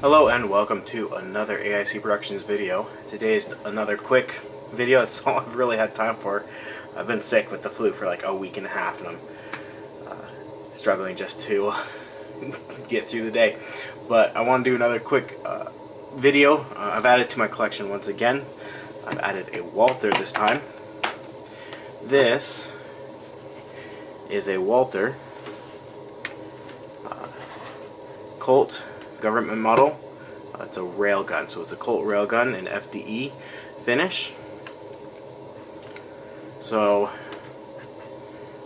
Hello and welcome to another AIC Productions video. Today is another quick video. That's all I've really had time for. I've been sick with the flu for like a week and a half and I'm struggling just to get through the day. But I want to do another quick video. I've added to my collection once again. I've added a Walther this time. This is a Walther Colt government model. It's a railgun, so it's a Colt railgun in FDE finish. So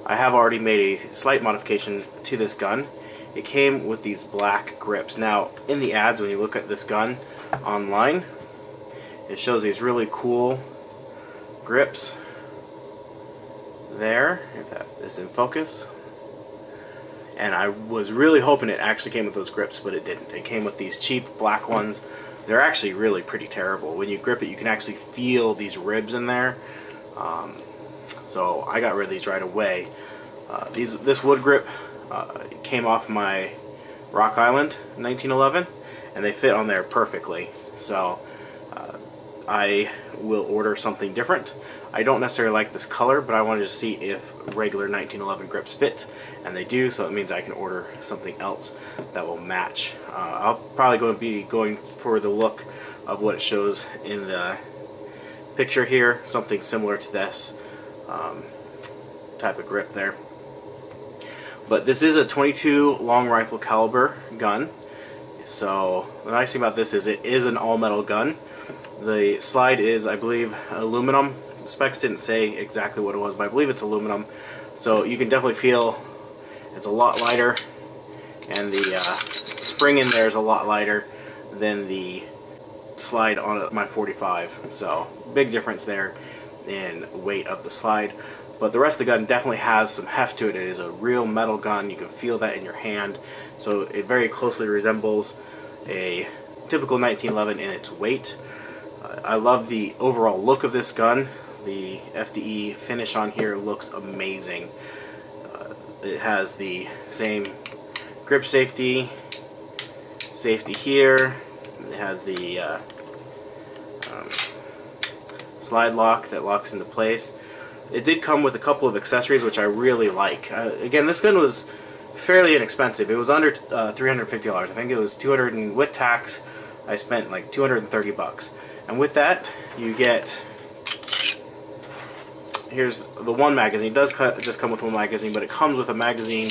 I have already made a slight modification to this gun. It came with these black grips. Now in the ads, when you look at this gun online, it shows these really cool grips there, if that is in focus. And I was really hoping it actually came with those grips, but it didn't. It came with these cheap black ones. They're actually really pretty terrible. When you grip it, you can actually feel these ribs in there. So I got rid of these right away. This wood grip came off my Rock Island 1911, and they fit on there perfectly. So I will order something different. I don't necessarily like this color, but I wanted to see if regular 1911 grips fit, and they do, so it means I can order something else that will match. I'll probably be going for the look of what it shows in the picture here, something similar to this type of grip there. But this is a 22 long rifle caliber gun, so the nice thing about this is it is an all-metal gun. The slide is, I believe, aluminum. The specs didn't say exactly what it was, but I believe it's aluminum. So you can definitely feel it's a lot lighter, and the spring in there is a lot lighter than the slide on my 45. So big difference there in weight of the slide. But the rest of the gun definitely has some heft to it. It is a real metal gun. You can feel that in your hand. So it very closely resembles a typical 1911 in its weight. I love the overall look of this gun. The FDE finish on here looks amazing. It has the same grip safety here. It has the slide lock that locks into place. It did come with a couple of accessories which I really like. Again, this gun was fairly inexpensive. It was under $350. I think it was $200, and with tax I spent like $230. And with that, you get, here's the one magazine. It does just come with one magazine, but it comes with a magazine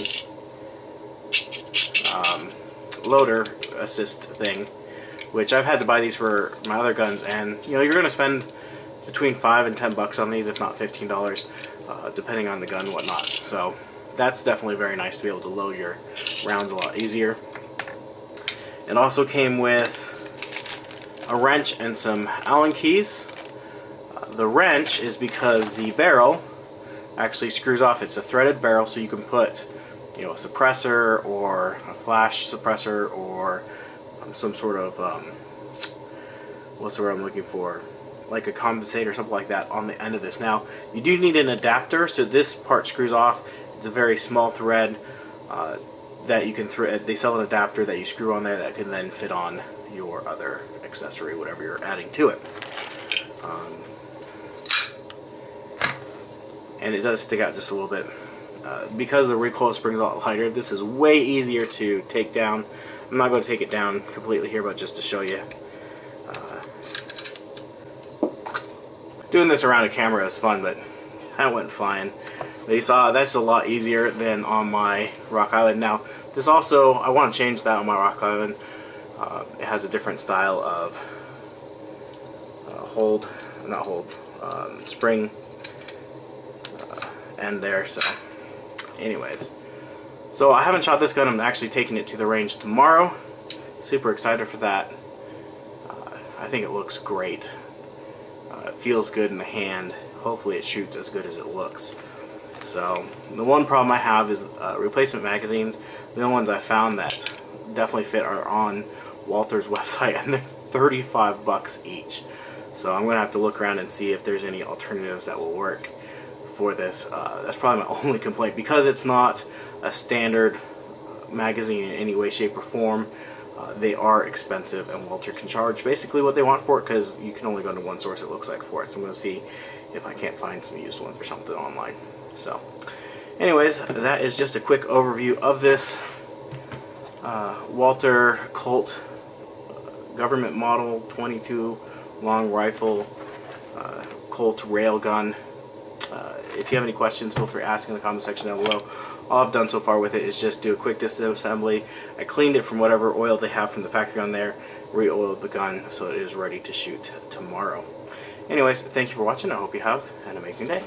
loader assist thing, which I've had to buy these for my other guns, and you know, you're going to spend between $5 and $10 on these, if not $15, depending on the gun and whatnot. So that's definitely very nice to be able to load your rounds a lot easier. It also came with a wrench and some Allen keys. The wrench is because the barrel actually screws off. It's a threaded barrel, so you can put, you know, a suppressor or a flash suppressor or some sort of what's the word I'm looking for, like a compensator or something like that on the end of this. Now you do need an adapter, so this part screws off. It's a very small thread that you can thread. They sell an adapter that you screw on there that can then fit on your other accessory, whatever you're adding to it. And it does stick out just a little bit. Because the recoil spring is a lot lighter, this is way easier to take down. I'm not going to take it down completely here, but just to show you. Doing this around a camera is fun, but that went flying. But you saw that's a lot easier than on my Rock Island. Now, this also, I want to change that on my Rock Island. It has a different style of spring end there. So anyways, so I haven't shot this gun. I'm actually taking it to the range tomorrow. Super excited for that. I think it looks great. It feels good in the hand. Hopefully it shoots as good as it looks. So the one problem I have is replacement magazines. The only ones I found that definitely fit are on Walther's website, and they're $35 each. So I'm going to have to look around and see if there's any alternatives that will work for this. That's probably my only complaint, because it's not a standard magazine in any way, shape, or form. They are expensive, and Walter can charge basically what they want for it because you can only go to one source, it looks like, for it. So I'm going to see if I can't find some used ones or something online. So anyways, that is just a quick overview of this Walther Colt government model 22 long rifle Colt railgun. If you have any questions, feel free to ask in the comment section down below. All I've done so far with it is just do a quick disassembly. I cleaned it from whatever oil they have from the factory on there, re-oiled the gun so it is ready to shoot tomorrow. Anyways, thank you for watching. I hope you have an amazing day.